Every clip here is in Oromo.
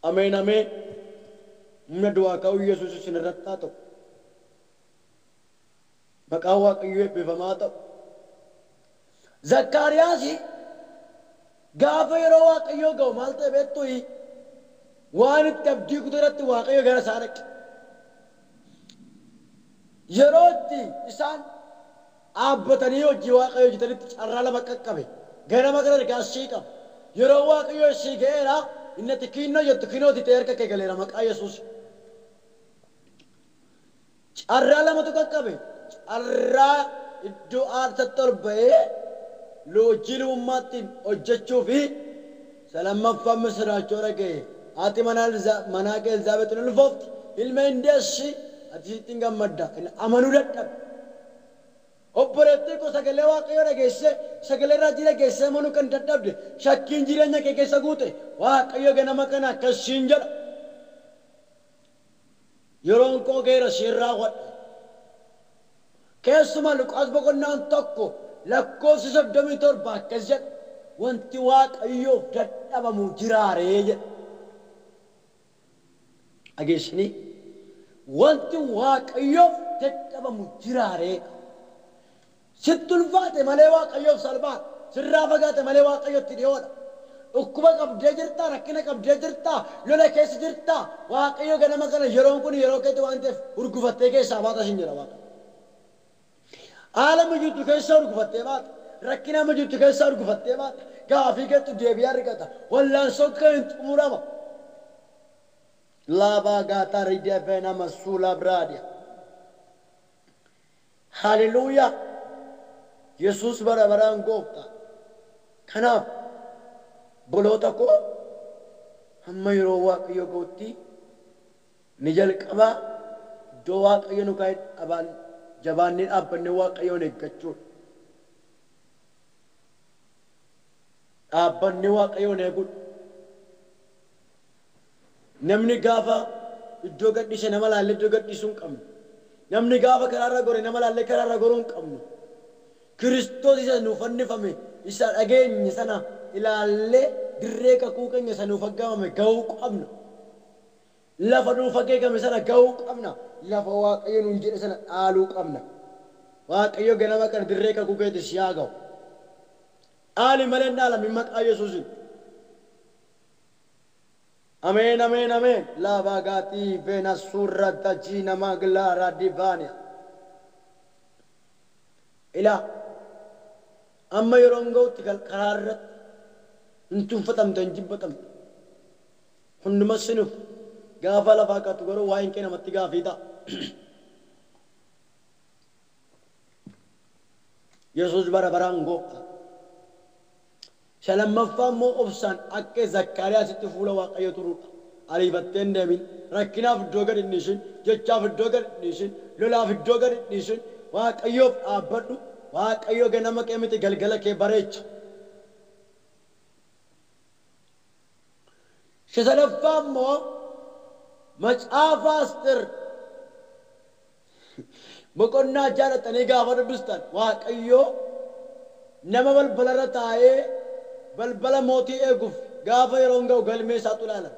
Ameen ameen. Humna du'aa ka'uu Yesuus isin irratti haa ta'u. Maqaan Waaqayyoo eebbifamaa ta'u. Zakkaariyaas gaafa yeroo Waaqayyoo ga'u maal ta'e beektuu? Waan itti abdii kutuu irratti Waaqayyo gara isaa dhaqe. Yeroo itti isaan dhaabbatanii hojii Waaqayyo hojjetanitti carraa lama qaqqabe. Ganama kana ergaasii qaba. Yeroo Waaqayyo ishii ga'eera inni itti kinnoo jettu kinnooti ta'e harka kee galeera maqaa Yesuus. Carraa lamatu qaqqabe. Carraa iddoo aarsaatti ol ba'ee hojii lubummaatti hojjechuu fi lammaffaan misiraachoo dhaga'e. Haati manaa kee Elzaabeetiin ulfoofti. Ilma hin deessi ati ittiin gammadda. Amanuu dadhabe. Obboleettii koo sagalee Waaqayyoo dhageesse sagalee raajii dhageesse amanuu kan dadhabde shakkiin jireenya kee keessa guute Waaqayyo ganama kana akkasiin jedha. Yeroon koo geera siin raawwadhe. Keessumaa Luqaas boqonnaan tokko lakkoofsi 37 akkas jedha. Wanti Waaqayyoof dadhabamu jiraaree jedha. Dhageessanii wanti Waaqayyoof dadhabamu jiraaree. Sitti ulfaate malee Waaqayyoof salphaadha. Sirraa fagaate malee Waaqayyootti dhiyoodha. Dhukkuba qabdee jirtaa, rakkina qabdee jirtaa, lola keessa jirtaa. Waaqayyo ganama kana yeroon kun yeroo keetti waan ta'eef urgufattee keessaa baata siin jedha Waaqayyo. Haala mijirtu keessa urgufattee baata. Rakkina mijirtu keessa urgufattee baata. Gaafii keetti deebi'aa argata. Wallaansoo kee hin xumurama. Laabaa gaataa riidee feena masuula biraadiya. Haleluuyaa. Yesuus bara baraan gooftaa. Kanaaf boloota koo hamma yeroo Waaqayyo ga'utti ni jalqabaa iddoo Waaqayyo nu kaa'e dhabaan jabaannee dhaabbannee Waaqayyoon eeggachuudha. Dhaabbannee Waaqayyoon eeguudha. Namni gaafa iddoo gadhiise nama laallee iddoo gadhiisuu hin qabnu. Namni gaafa karaarra gore nama laallee karaarra goruu hin qabnu. Kiristoos isa nuuf fannifame isa dhageenye sana ilaallee dirree kakuu keenya isa nuuf aggaamame ga'uu qabna. Lafa nuuf akeekame sana ga'uu qabna. Lafa Waaqayyo nuun jedhe sana dhaaluu qabna. Waaqayyo ganama kana dirree kakuu keetti si haa ga'u. Dhaali malee dhaalami maqaa Yesuusin. Ameen ameen ameen. Laabaa gaatii feena suurra tajii namaa gilaaraa divaaniya. Ilaa. Amma yeroon ga'utti karaa irratti hin tunfatamte hin jibbatamte. Hundumas sinuuf gaafa lafaa qaatu garuu waa'een kee namatti gaafii ta'a. Yesuus bara baraan gooftaa. Lammaffaa immoo obsaan akka Zakkaariyaasitti fuula Waaqayyoo turuudha. Ariifattee hin deemin. Rakkinaaf iddoo gad hin dhiisin. Jechaaf iddoo gad hin dhiisin. Lolaaf iddoo gad hin dhiisin. Waaqayyoof dhaabbadhu. Waaqayyo ganama kee miti galgala kee bareecha. Sadaffaa immoo macaafa Asteer boqonnaa jaalatanii gaafa dubbistan Waaqayyo nama balbalarra taa'ee balbala mootii eeguuf gaafa yeroon ga'u galmee isaatu ilaalan.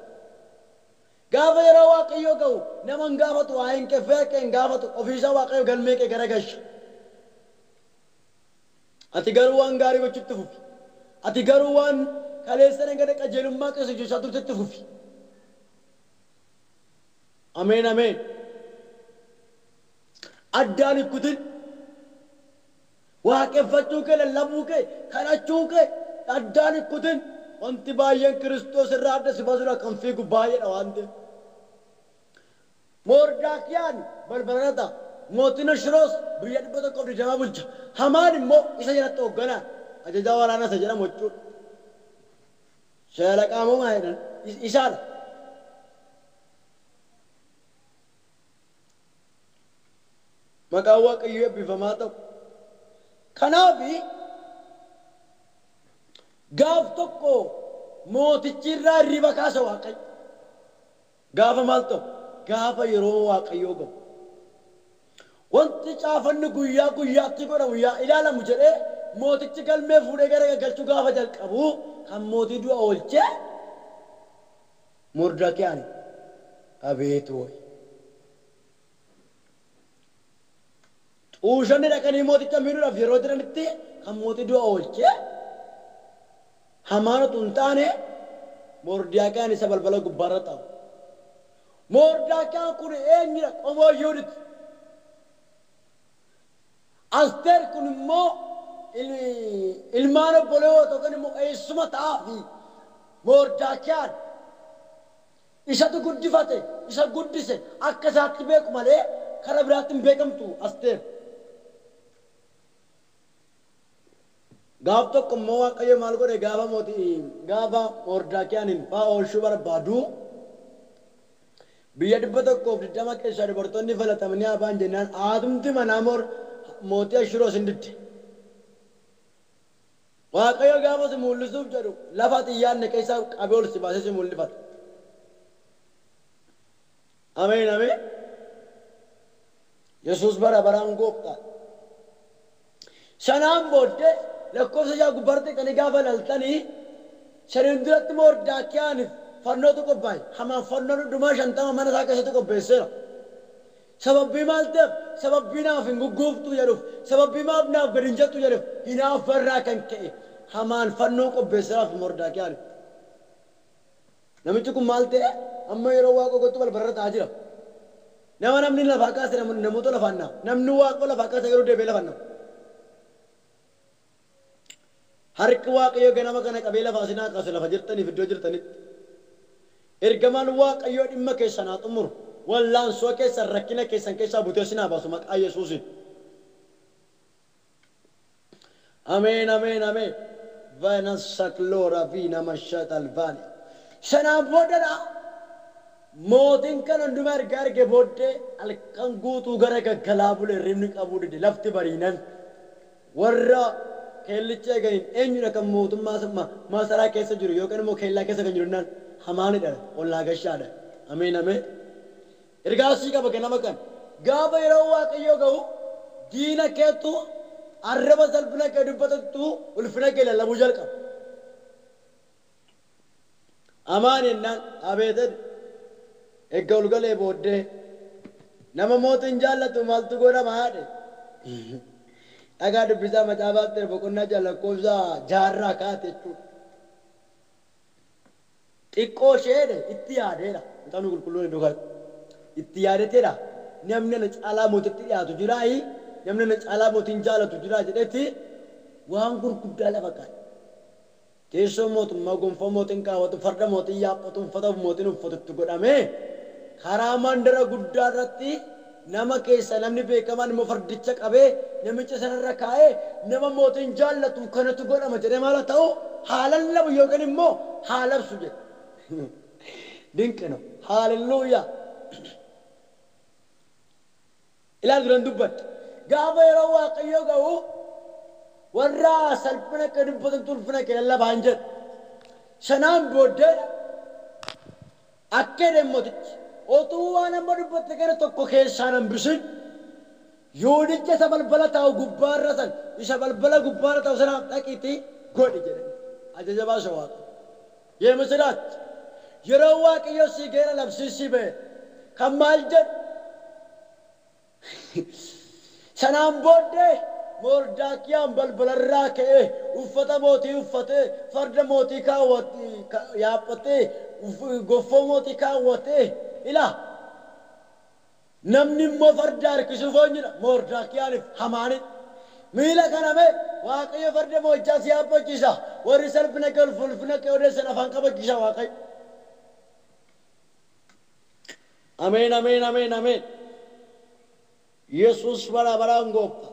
Gaafa yeroo Waaqayyo ga'u nama hin gaafatu waa'een kee feerkee hin gaafatu ofiisaa Waaqayyo galmee kee garagalcha. Ati garuu waan gaarii gochuutti fufi. Ati garuu waan kaleessa dhangada qajeelummaa keessa jechaa turtetti fufi. Ameen ameen. Addaan ikkutin. Waaqeffachuu kee lallabuu kee kadhachuu kee addaan ikkutin. Wanti baay'een Kiristoos irraa adda si baasudha kan fiigu baay'eedha waan ta'eef. Moordaakiyaan balbalana ta'a. Mootiin Ashiroos biyya 120 bulcha. Hamaan immoo isa jalatti hoogganaan ajajaa waraanaa isa jedhamu jechuudha. Shaalaqaa moo maal jedhan isaadha. Maqaan Waaqayyoo eebbifamaa ta'u. Kanaaf gaaf tokko mootichi irraa hirriba kaasa Waaqayyo. Gaafa maal ta'u? Gaafa yeroo Waaqayyoo ga'u. Wanti caafanni guyyaa guyyaatti godhamu yaa ilaalamu jedhee mootichi galmee fuudhee gara galchuu gaafa jalqabu kan mootii du'a oolchee Mordakiyaan abeetu xuushanni dhaqanii mooticha miidhuudhaaf yeroo jiranitti kan mootii du'a oolchee hamaanatu hin taane Mordakiyaan isa balbala gubbaarra taa'u. Mordakiyaan kun eenyudha? Qomoo Yihuudiiti. Asteer kun immoo ilmaan obboleewwan yookaan immoo eessuma ta'aa fi Mordakiyaan isatu guddifate, isa guddise akka isaatti beeku malee karaa biraatti hin beekamtu Asteer. Gaaf tokko immoo Waaqayyo maal godhe gaafa Mordakiyaanin fa'aa oolchuu barbaadu biyya 120 keessaa dubartoonni filatamanii abaan jennaan aatumti manaa mootii Ashiroos hin didde. Waaqayyo gaafa si mul'isuuf jedhu lafa xiyyaanne keessaa qabee ol si baasee si mul'ifata. Ameen ameen. Yesuus bara baraan gooftaa. Sanaan booddee lakkoofsa ijaa gubbaatti kan gaafa laltanii shaniin duratti Mordakiyaaniif fannootu qophaa'e. Hamaan fannoon hundumaa 50 mana isaa keessatti qopheesseera. Sababbii maal ta'eef sababbii naaf hin gugguuftu jedhuuf sababbii maaf naaf gadi hin jettu jedhuuf hinaaffarraa kan ka'e hamaan fannoo qopheesseeraaf Mordakiyaaniif. Namichi kun maal ta'e amma yeroo waaqa gochuu balbarra ta'aa jira. Nama namni lafaa kaase namoota lafaan naa namni waaqa lafaa kaase yeroo deebi'ee lafaan naa. Harki Waaqayyo ganama kana qabee lafaa sinaa kaase lafa jirtaniif iddoo jirtanitti. Ergamaan Waaqayyo dhimma keessan haa xumuru. Wallaansoo keessan rakkina keessan keessaa butee sinaa baasu maqaa Yesuusiin. Ameen ameen ameen. Vanasakloora fi nama shatalvaani. Sanaan boodadha. Mootiin kan hundumaa erga arge booddee halkan guutuu gara gaggalaa bulee ribni qabuu dide lafti bariinan warra keellicha eeganiin eenyudha kan mootummaa maasaraa keessa jiru yookaan immoo keellaa keessa kan jiru naan hamaanidha ollaa gashaadha. Ameen ameen. Ergaasii qaba ganama kan gaafa yeroo Waaqayyoo ga'u diina keetu arraba salphina kee dubbatattu ulfina kee lallabuu jalqaba. Amaan jennaan abeetan eegga ulgalee booddee nama mootiin jaallatu maaltu godhama haadhe. Dhagaa dubbisaa macaafaatti boqonnaa lakkoofsa jaarraa kaate jechuudha. Xiqqoo isheedhe itti yaadeera. Mucaan qulqulluun iddoo kaatu. Itti yaadeteedha. Namni na caalaa mootitti dhiyaatu jiraayi. Namni na caalaa mootiin jaallatu jiraa jedhetti waan gurguddaa lafa kaa'e. Teessoo mootummaa gonfoo mootiin kaawwatu farda mootiin yaabbatu uffata mootiin uffatutti godhamee karaa mandara guddaa irratti nama keessa namni beekamaan immoo fardicha qabee namicha sanarra kaa'ee nama mootiin jaallatu kanatu godhama jedhee maal ta'u haalan labu yookaan immoo haalabsu jedhe. Dinqino haalelluuyaa. Ilaal duran dubbadde gaafa yeroo Waaqayyoo ga'u warra salphina kee dubbatan ulfina kee lallabaan jedhe. Sanaan booddee akka mootichi otuu waan amma dubbatte kana tokko keessaan hambisin Yihuudicha isa balbala taa'u gubbaarra san isa balbala gubbaarra taa'u sanaaf dhaqiitii godhi jedhe. Ajaja baasa Waaqa. Yeema sidaatti yeroo Waaqayyoo si geera labsiisii ba'e kan maal jedhu sanaan booddee Mordakiyaan balbalarraa ka'ee uffata mootii uffatee farda mootii yaabbatee goffoo mootii kaawwatee ilaa namni immoo farda harkisuuf oonyudha Mordakiyaaniif hamaanidha. Miila kaname Waaqayyo farda moochaa si yaabbachiisa warri salphina kee ulfina kee odeessan afaan qabachiisa Waaqayyo. Ameen ameen ameen ameen. Yesuus bara baraan goofta.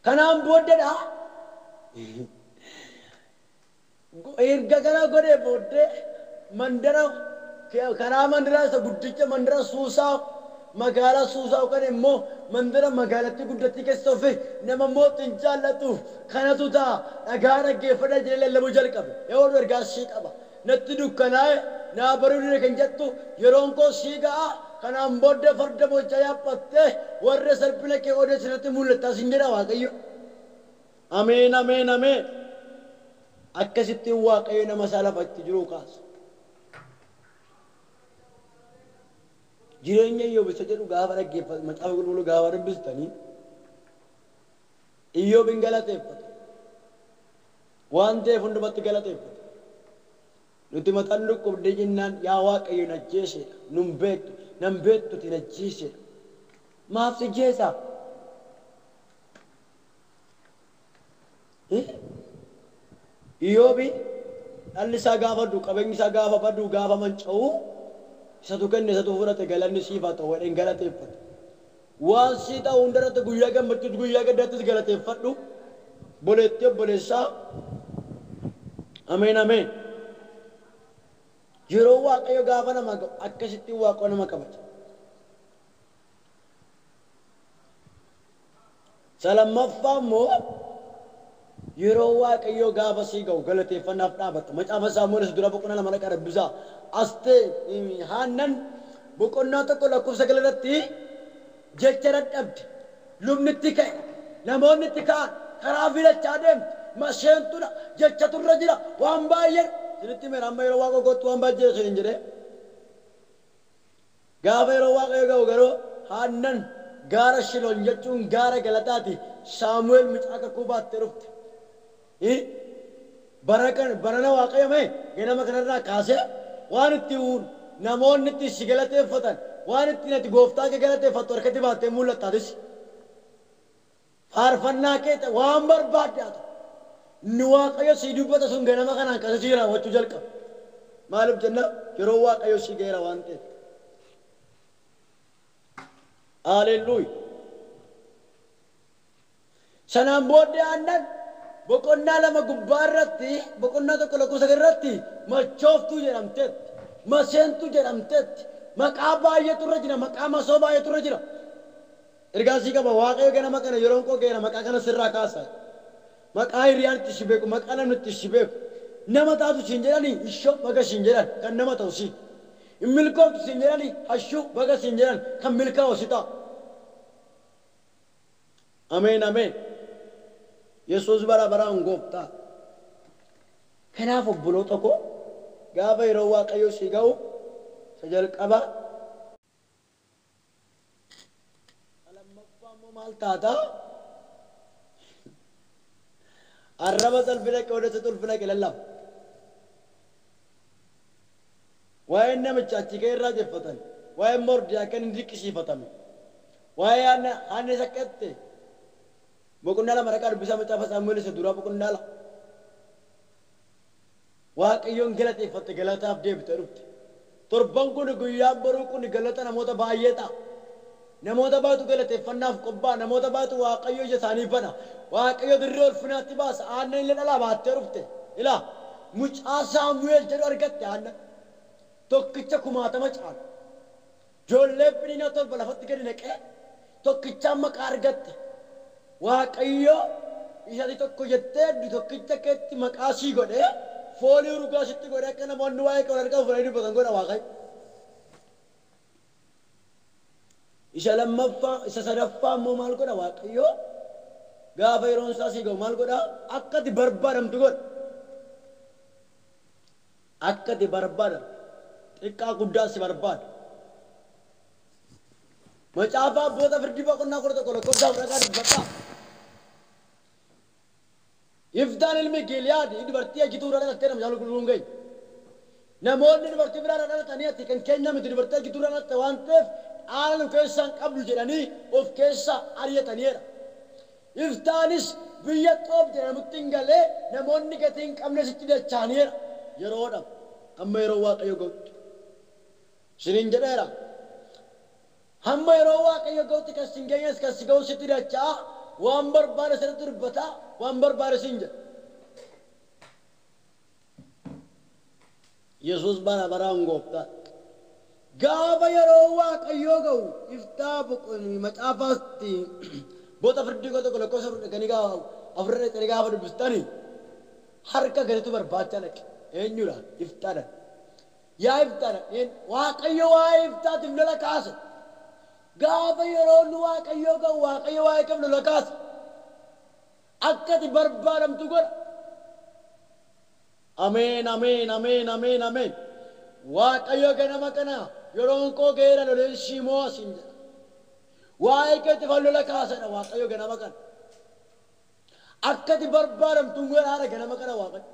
Kanaan booddedha erga kana godhee booddee mandara karaa mandara isa guddicha mandara Suusaa magaalaa Suusaa yookaan immoo mandara magaalattii guddattii keessa ofi nama mootiin jaallatuuf kanatu ta'a dhagaa dhaggeeffadha jedhee lallabuu jalqabe yoo ergaa sii qaba natti dukkanaa'e naa bareedina kan jettu yeroon koo sii ga'a. Kanaan booddee farda moochaa yaabbattee warra salphina kee odeessinatti mul'ataa sin jedha Waaqayyo. Ameen ameen ameen. akkasitti waaqayyo nama isaa lafatti jiru kaasa. Jireenya Iyyoob isa jedhu gaafa dhaggeeffatu macaafa qulqulluu gaafa dubbistanii Iyyoobin galateeffatu. Waan ta'eef hundumatti galateeffatu. Nuti mataan dhukkubdee jennaan yaa waaqayyo na ajjeesedha. Nan beektuti na ajjeesedha. Maaf si ajjeesaa? Iyyoobi dhalli isaa gaafa du'u qabeenyi isaa gaafa badu gaafa manca'u isatu kenne isatu fudhate galanni siif haa ta'u wadheen galateeffatu. Waan sii ta'u hundarratti guyyaa gammachuutti guyyaa gaddaattis galateeffadhu. Boleetti obboleessaa. Ameen ameen. Yeroo waaqayyo gaafa nama ga'u akkasitti waaqa nama kabaja. Salamaffaa immoo yeroo waaqayyo gaafa sii ga'u galateeffannaaf dhaabata. Macaafa Saamu'eel dura boqonnaa lama dhaqa dubbisaa. Astee Haannan boqonnaa tokko lakkoofsa irratti jecha dadhabde lubni itti ka'e namoonni itti ka'an karaa filachaa deemte masheentudha jecha turre jira waan baay'ee sinitti mera amma yeroo waaqa gootu waan baay'ee sin jedhee gaafa yeroo waaqayyo ga'u garuu Haannan gaara Shiloon jechuun gaara galataati Saamu'eel mucaa kakuu baattee dhufte. Barana waaqayyo mee ganama kanarraa kaasee waan itti namoonni itti si galateeffatan waan itti nati gooftaa kee galateeffattu harkatti baattee mul'attaatis faarfannaa kee waan barbaadde haa ta'u inni waaqayyo si dubbata sun ganama kanaan kasa si raawwachuu jalqaba. Maaliif jenna yeroo waaqayyo si geera waan ta'eef. Haleluuyaa. Sanaan booddee Haannan boqonnaa lama gubbaa irratti boqonnaa tokko lakkoofsa irratti machooftuu jedhamteetti maseentuu jedhamteetti maqaa baay'eetu irra jira maqaa masoo baay'eetu irra jira. Ergaasii qaba waaqayyo ganama kana yeroon koo geera maqaa kana sirraa kaasaa maqaa hiriyaan itti si beeku maqaa namni itti si beeku nama taatu siin jedhanii ishoo baga siin jedhan kan nama ta'u siin hin milkooftu siin jedhanii hashuu baga siin jedhan kan milkaa'u si ta'a. Ameen ameen. Yesuus bara baraan gooftaa. Kanaaf obboloota koo gaafa yeroo waaqayyo si ga'u isa jalqabaa lammaffaa immoo maal taata? Arraba salphina qe odessa tulfina qe lallaba. Waa'een namicha achi ka'e irraa jeffatan waa'een mordii akka inni dinqisiifatame waa'ee Haanna saqqatte boqonnaa lama dhaqaa dubbisaa macaafa Saamu'eel isa duraa boqonnaa lama waaqayyoon galateeffatte galataaf deebite dhufte. Torban kun guyyaan boruu kun galata namoota baay'ee ta'a. Namoota baatu galateeffannaaf qophaa'a namoota baatu waaqayyo ija isaanii bana waaqayyo dirree ulfinaatti baasa. Haannan illee dhalaa baattee dhufte ilaa mucaa Saamu'eel jedhu argatte Haannan tokkicha 1000 caalu ijoollee finiina torba lafatti gadi naqee tokkichaan maqaa argatte. Waaqayyo isatti tokko jettee tokkicha keetti maqaa sii godhee foolii urgaa sitti godhee akka namoonni waa'ee qaban argaa fuudhanii dubbatan godha Waaqayyo. Isa lammaffaa isa sadaffaa immoo maal godha Waaqayyo gaafa yeroon isaa sii ga'u maal godha akka ati barbaadamtu godha. Akka ati barbaadamtu xiqqaa guddaa si barbaada. Macaafa abboota firdii boqonnaa 11 lakkoofsa 10 dubbata. Iftaan ilmi Giliyaad dubartii ajituu irraa dhalattee nama jaalu gurguruun gahi. Namoonni dubartii biraa dhalatanii ati kan keenya miti dubartii ajituu irraa dhalatte waan ta'eef dhaala nu keessaan qabdu jedhanii of keessa ari'ataniidha. Iftaanis biyya Xoob jedhamutti hin galee namoonni gatii hin qabne sitti dacha'aniidha. Yeroodha amma yeroo waaqayyo ga'utti. Isiniin jedheera. Hamma yeroo waaqayyo ga'utti kan sin geenyes kan si ga'u sitti dacha'a waan barbaade sirriitti dubbata waan barbaade sin jedha. Yesuus bara baraan gooftaa. Gaafa yeroo waaqayyo ga'u iftaa macaafaatti boota firdii tokko lakkoofsa fudhatanii gaafa afurra dhaqanii gaafa dubbistanii harka gaditu barbaachaa dhaqe eenyudha iftaadha. Yaa iftaadha waaqayyo waa'ee iftaatiif lola kaase. Gaafa yeroo nu waaqayyo ga'u waaqayyo waa'ee keef lola kaase. Akka ati barbaadamtu godha. Amen, amen, amen, amen, amen. Waaqayyo ganama kana yeroon koo geera loleen shimoo asin jedha. Waa'ee keetti fallola kaasadha waaqayyo ganama kana. Akkati barbaadamtuun godhaadha ganama kana waaqayyo.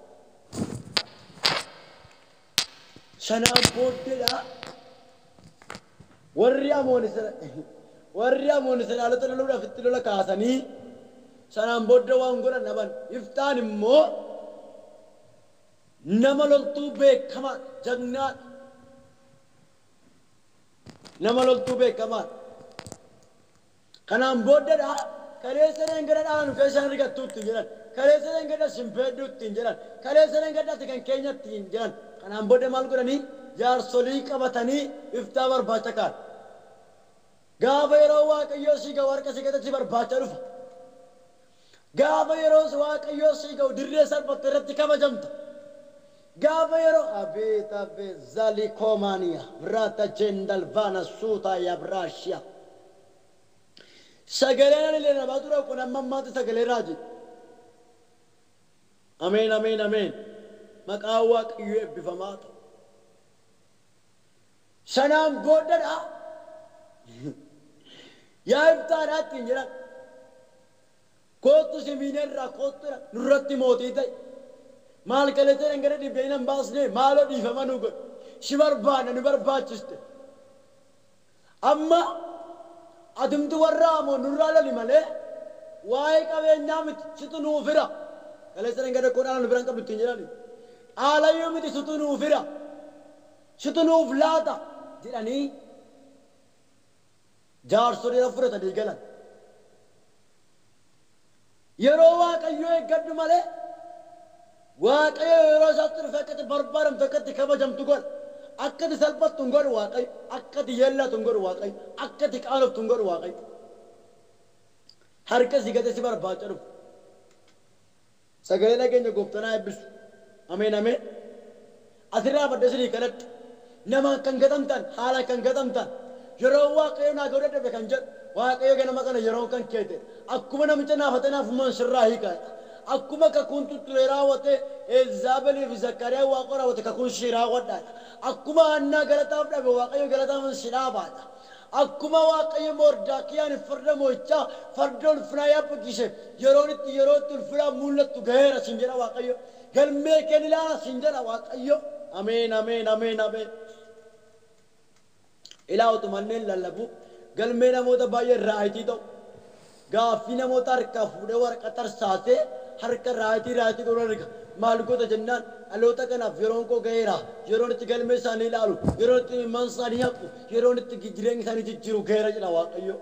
Sanaan booddeedha. Warri amoon haalota loluudhaaf itti lola kaasanii sanaan booddee waan godhan dhaban. Iftaan immoo nama loltuu beekamaa jagnaadha. Nama loltuu beekamaa. Kanaan booddeedha. Kaleessa dheengada dhaanu keessaan argattuutti jedhan. Kaleessa dheengada simpeedduutti jedhan. Kaleessa dheengadaatti kan keenyatti jedhan. Kanaan booddee maal godhanii jaarsolii qabatanii iftaa barbaacha kaan. Gaafa yeroo waaqayyoo sii ga'u harka sii keessatti barbaacha dhufa. Gaafa yeroo waaqayyoo sii ga'u dirree salphatte irratti kabajamta. Gaafa yeroo abeet abeet zalikoomaniya birata jendalvaana suutaa yabraashiya. Sagaleen illee namaa ture kun amma ammaatti sagalee raajii. Ameen ameen ameen. Maqaan waaqayyoo eebbifamaa ta'u. Sanaan booddadha. Yaa iftaadhaatti hin jedhan. Kootu simiinerraa koottura nurratti mootii ta'e. Maal kaleessa dhangada dhibbeen hin baasne maaloo dhiifama nu godhe. Si barbaadna nu barbaachiste. Amma atumtu warra amoon nurraa loli malee waa'ee qabeenyaa miti situ nuu fira. Kaleessa dhangada koodhaan nu biraan qabdu ittiin jedhani. Aalayyoo miti situ nuu fira. Situ nuuf laata jedhanii jaarsolii fudhatanii galan. Yeroo waaqayyoo eeggadhu malee waaqayyo yeroo isaatti dhufe akkati barbaadamtu akkati kabajamtu godha. Akkati salphattu hin godhu waaqayyo. Akkati yeellatu hin godhu waaqayyo. Akkati qaanoftu hin godhu waaqayyo. Harka si gate si barbaacha dhufu. Sagalee dhageenya gooftanaa eebbisu. Ameen ameen. Asirraa badda sirii kadhadhu. Nama kan gatamtan haala kan gatamtan yeroo waaqayyo naa godha dhabe kan jedhu waaqayyo ganama kana yeroo kan keete akkuma namicha naafate naafummaan sirraa hiikaa. Akkuma kakuun tutturee raawwate Elzaabelii fi Zakariyaa waaqa raawwate kakuun si raawwadhaadha. Akkuma Hannaa galataaf dhabe waaqayyo galataaf si dhaabaadha. Akkuma waaqayyo Mordaakiyaan farda mo'ichaa farda ulfinaa yaabbakise yeroo itti ulfinaa mul'attu gaheera sin jedha waaqayyo. Galmee keen ilaala sin jedha waaqayyo. Ameen ameen ameen ameen. Ilaawutu manneen lallabu galmee namoota baay'ee raayitii ta'u. Gaaffii namoota harkaa fuudhee waraqaa tarsaasee harka raayitii godhan arga. Maal goota jennaan dhaloota kanaaf yeroon koo gaheera. Yeroon itti galmee isaanii ilaalu. Yeroon itti imimmaan isaanii haqu. Yeroon itti jireenya isaanii jijjiiru gaheera jedha waaqayyo.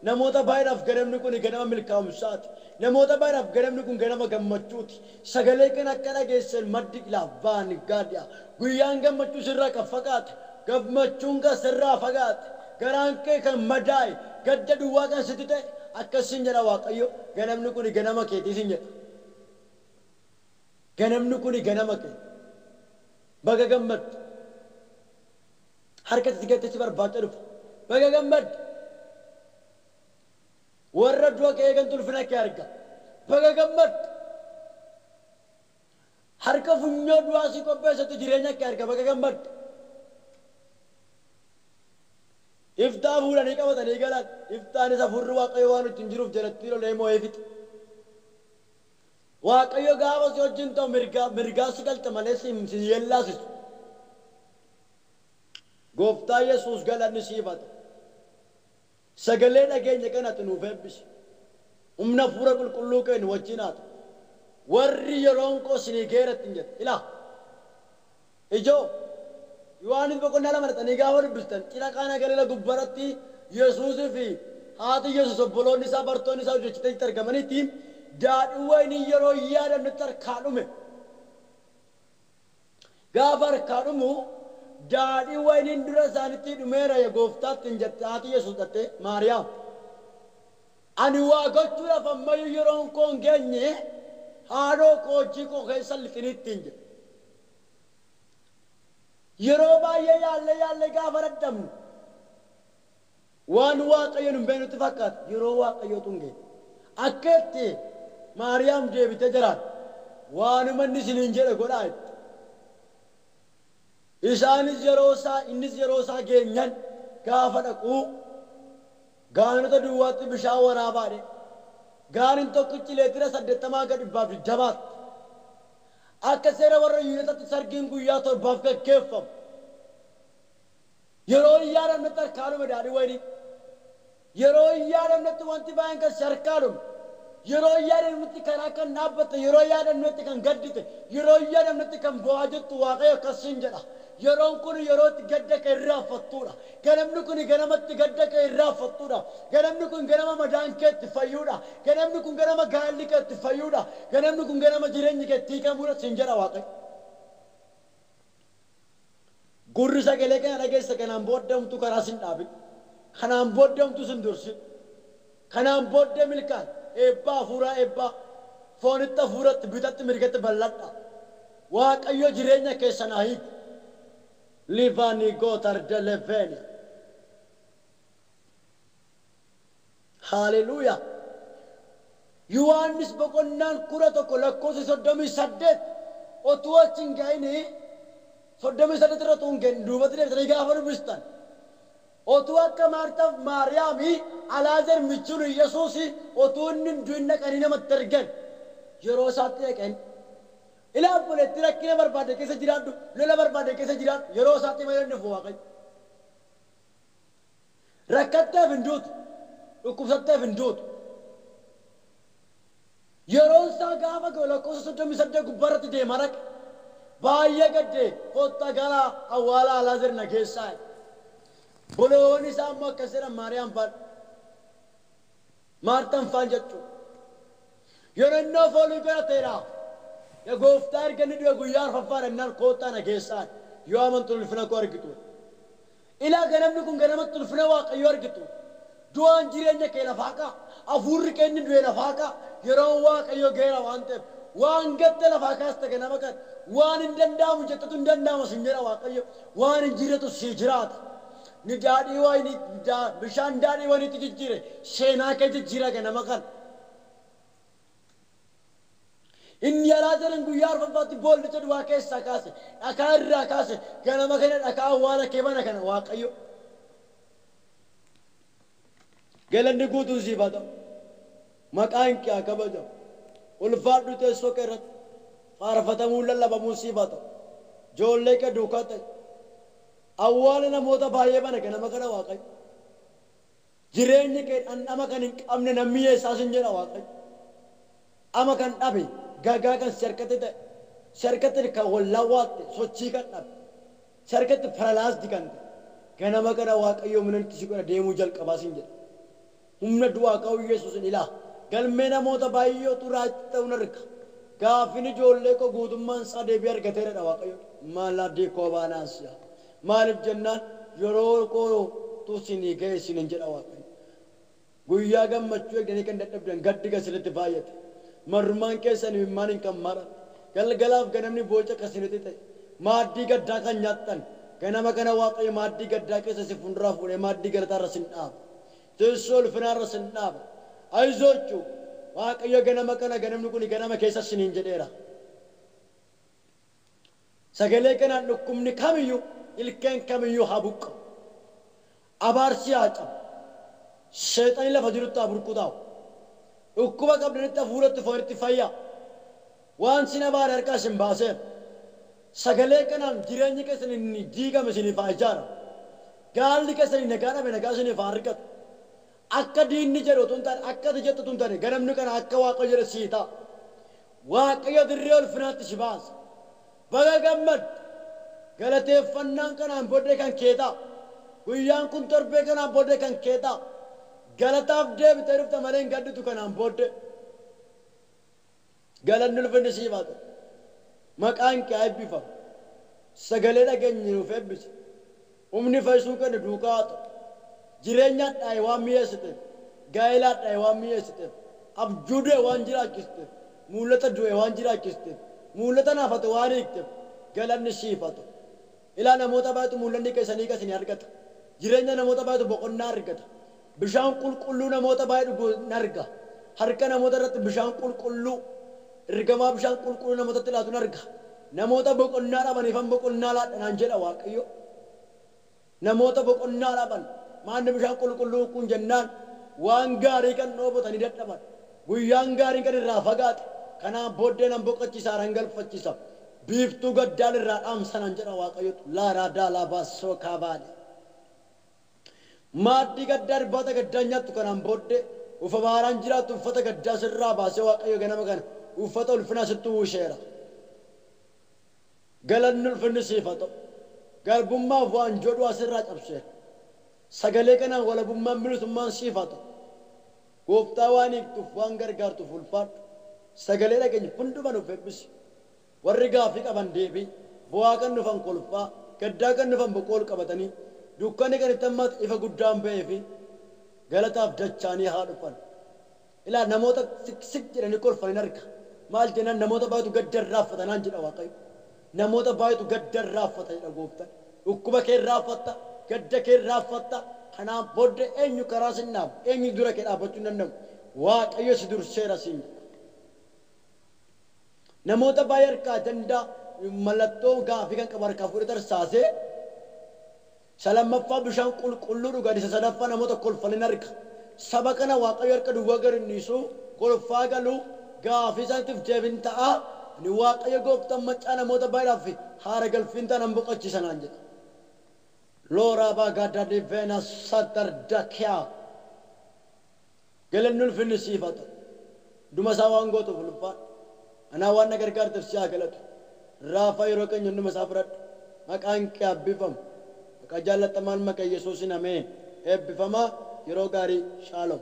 Namoota baay'eedhaaf ganamni kun ganama milkaa'umsaati. Namoota baay'eedhaaf ganamni kun ganama gammachuuti. Sagalee kan akka dhageessan maddi ilaafaan gaadhiya. Guyyaan gammachuu sirraa kan fagaate. Gammachuun kan sirraa fagaate. Garaan kee kan madaa'e. Gadda duwwaa kan sitti ta'e. Akkasin jedha waaqayyo. Ganamni kun ganama keetii sin jedha. Ganamni kun ganama kee. Baga gammaddu. Harka itti gattee si barbaacha dhufa. Baga gammaddu. Warra du'a kee eegantu ulfina kee arga. Baga gammaddu. Harka funyoo du'aa si qopheessatu jireenya kee arga. Baga gammaddu. Iftaa fuudhanii qabatanii galan. Iftaan isa furri waaqayyo waan ittiin jiruuf jalatti lolee moo'ee fixe. Waaqayyo gaafa si wajjin ta'u mirgaa si galta malee si yellaasisu. Gooftaa Yesuus galanni siifata. Sagalee dhageenya kanatti nuuf eebbisi. Humna fuura qulqulluu keenya wajjin haa ta'u. Warri yeroon koo sinii geeratti hin jedhe. Ilaa. Ijoo. Yohaanis boqonnaa lama dhaqanii gaafa dubbistan cina qaana galiila gubbaratti Yesuusii fi haati Yesuus obboloonni isaa bartoonni isaa hojjechiitti argamanitti daadhii wayinii yeroo yaadannutti harkaa dhume. Gaafa harkaa dhumu daadhii wayiniin dura isaanitti dhumeera gooftaatti hin jette haati Yesuus dhatte Maariyaam. Ani waa gochuudhaaf ammayyuu yeroon koo hin geenye haadhoo koo hojii koo keessa lixinitti hin jedhe. Yeroo baay'ee yaallee gaafa dadhabnu waan waaqayyoon hin beeknutti fakkaata yeroo waaqayyootu hin geenye. Akka itti Maariyaam deebitee jiraan waanuma inni isiniin jedhe godhaa itti isaanis yeroo isaa innis yeroo isaa geenyan gaafa dhaquu gaanota duwwaatti bishaan waraabaadhe gaaniin tokkichi leetira 80 gad 120 akka seera warra Yihudootatti sargiin guyyaa 7 gaggeeffamu yeroo iyyaadhamnetti harkaanuma daadhii wayini yeroo iyyaadhamnetti wanti baay'een kan harkaanuma yeroo iyyaadhamnetti karaa kan dhaabbatte yeroo iyyaadhamnetti kan gaddite yeroo iyyaadhamnetti kan bo'aa jettu Waaqayyo akkasiin jedha yeroon kun yerootti gadda kee irraanfattuudha ganamni kun ganamatti gadda kee irraanfattuudha ganamni kun ganama madaan keetti fayyuudha ganamni kun ganama gaalli keetti fayyuudha ganamni kun ganama jireenyi keetti hiikamuudha siin jedha Waaqayyo gurri sagalee kana dhageessa kanaan booddamtu karaa sin dhaabin kanaan booddamtu sin dursin kanaan booddee milkaan eebbaa hafuuraa eebbaa foonitti hafuuratti bitatti mirgatti bal'adha Waaqayyo jireenya keessan haa hiiku Livani gotar delevenia. Hallelujah. Yohannis boqonnaan 11 lakkoofsa 38 otuu achi hin ga'ini 38 irratti hin ga'in duubatti deebitanii gaafa dubbistan otuu akka Maartaaf Maariyaamii Alaazaar michuun Yesuus otuu inni du'in dhaqanii namatti argan yeroo isaatti dhaqan Ilaan boleetti rakkina barbaade keessa jiraadhu lola barbaade keessa jiraadhu yeroo isaatti malee dhufu Waaqayyo rakkatteef hin duutu dhukkubsatteef hin duutu yeroo isaa gaafa lakkoofsa 38 gubbaarratti deema raqe baay'ee gaddee kottaa gara awwaala Alaazaar na keessaa boloon isaa immoo akkas jedhan Maariyaam faan Maartaan faan jechuudha yeroo inni foolii godhateedha Ya gooftaa erganii du'e guyyaa arfaffaan ennaan koottaa na keessaan yoo amantu ulfina koo argitu ilaa ganamni kun ganamatti ulfina Waaqayyoo argitu du'aan jireenya kee lafaa qaa hafuurri kee inni du'e lafaa qaa yeroo Waaqayyoo geera waan ta'eef waan gatte lafaa kaasta ganama kan waan hin danda'amu jettutu hin danda'amu sin jedha Waaqayyo waan hin jirretu sii jiraata ni daadhii wayini bishaan daadhii wayinitti jijjiire seenaa kee jijjiira ganama kan Inni Alaazarin guyyaa arfaffaatti boollicha du'aa keessaa kaase dhakaa irraa kaase ganama kana dhakaa awwaala kee mana kana Waaqayyo galanni guutuun siif haa ta'u maqaan kee haa kabajamu ulfaadhu teessoo kee irratti faarfatamuu lallabamuun siif haa ta'u ijoollee kee duukaa ta'e awwaala namoota baay'ee mana ganama kana Waaqayyo jireenyi kee dhandhama kan hin qabne namni eessaas hin jedha Waaqayyo ama kan dhabe gagaa kan serkate kan wallaawaatti sochii kan dhabe serkate paralaasdi kan ganama kana Waaqayyo minanti si godha deemuu jalqabaa sin jedha humna du'aa ka'uu Yesuusin ilaa galmee namoota baay'eetu raacitti ta'uun arga gaafin ijoollee koo guutummaan isaa deebii argateeradha Waaqayyo maaladdee koo baanaasiya maaliif jennaan yeroo koo tusinii ga'e sinin jedha Waaqayyo guyyaa gammachuu eegdanii kan dadhabdan gaddi gasilitti baay'ate marmaan keessan imimmaan hin kan maran galgalaaf ganamni booca kasinitti ta'e maaddii gaddaa kan nyaattan ganama kana Waaqayyo maaddii gaddaa keessa si fuulduraa fuudhee maaddii galataa irra sin dhaaba teessoo ulfinaa irra sin dhaaba ayizoochuu Waaqayyo ganama kana ganamni kun ganama keessa siniin jedheera sagalee kanaan dhukkubni kamiyyuu ilkeen kamiyyuu haa buqqa'u abaarsi haa cabu sheexanii lafa jirutti haa burkutaa'u dhukkuba qabdanitti hafuuratti foonitti fayyaa waan sin abaare harkaa sin baaseen sagalee kanaan jireenyi keessan inni diigame isiniif haa ijaaramu gaalli keessan nagaa dhabe nagaa isiniif haa argatu akka diinni jedhu otoo hin taane akka ati jettu otoo hin taane ganamni kana akka Waaqayyo jedhe sii ta'a Waaqayyo dirree ulfinaatti si baasa baga gammad galateeffannaan kanaan booddee kan kee ta'a guyyaan kun torbee kanaan booddee kan kee ta'a galataaf deebitee dhufta malee hin gadditu kanaan booddee galanni ulfinni siif haa ta'u maqaan kee haa eebbifamu sagalee dhageenye nuuf eebbisi humni fayyisuu kennu duukaa haa ta'u jireenyaan dhaa'e waan mi'eessiteef gaa'elaa dhaa'e waan mi'eessiteef abjuu du'e waan jiraachisteef mul'ata du'e waan jiraachisteef mul'ata naafate waan hiikteef galanni siif haa ta'u ilaa namoota baay'eetu mul'anni keessanii qasanii argata jireenya namoota baay'eetu boqonnaa argata bishaan qulqulluu namoota baay'ee dhuguu arga harka namoota irratti bishaan qulqulluu ergamaa bishaan qulqulluu namootatti laatu arga namoota boqonnaa dhabaniifan boqonnaa laadhanaan jedha Waaqayyo. Namoota boqonnaa dhaban maanni bishaan qulqulluu kun jennaan waan gaarii kan dhoobotanii dadhaban guyyaan gaarii kan irraa fagaate kanaan booddee nan boqochiisa nan galfachiisa biiftuu gaddaan irraa dhaamsanan jedha Waaqayyo. Laaraa laabaasoo kaabaale maaddii gaddaa irbaata gaddaa nyaattu kanaan booddee ufa baaraan jiraattu uffata gaddaa sirraa baasee Waaqayyo ganama kana uffata ulfinaa sitti uwwisheera. Galanni ulfinni siif haa ta'u. Garbummaaf waan jedhu asirraa cabseera. Sagalee kanaan walabummaan bilisummaan siif haa ta'u. Gooftaa waan hiiktuuf waan gargaartuuf ulfaadhu. Sagalee dhageenya hundumaa nuuf eebbisi. Warri gaaffii qaban deebii bu'aa kan dhufan kolfaa gaddaa kan dhufan boqool qabatanii dukkanni kan itti hammaatu ifa guddaan ba'ee fi galataaf dachaanii haa dhufan. Ilaa namoota siksik jedhanii kolfanii arga. Maal jennaan namoota baay'eetu gadda irraaffatanaan jedha Waaqayyo. Namoota baay'eetu gadda irraaffata jedha Gooftaan. Dhukkuba kee irraaffatta, gadda kee irraaffatta. Kanaan booddee eenyu karaa sin dhaabu, eenyu dura kee dhaabbachuu hin danda'u. Waaqayyo si durseera siin jedha. Namoota baay'ee harkaa danda'a mallattoo gaaffii kan qabu harkaa fudhate tarsaasee lammaffaa bishaan qulqulluu dhugan isa sadaffaa namoota kolfanii arga. Saba kana Waaqayyo harka duwwaa gadi dhiisu kolfaa galuu gaaffii isaaniitiif deebiin ta'a. Ni Waaqayyo Gooftaan maccaa namoota baay'eedhaaf haara galfiin ta'an boqochiisanaan jedha. Looraa baagaaddaa dhiibbeen sadardakiyaa. Galanni ulfinni siif haa ta'u. Dhuma isaa waan gootuuf ulfaadhu. Anaa waan na gargaarteef si haa galatu. Raafaa yeroo keenya hunduma isaa fudhadhu. Maqaan kee eebbifamu. Maqaa jaallatamaan maqaa Yesuusin ameen. Eebbifamaa yeroo gaarii shaaloom.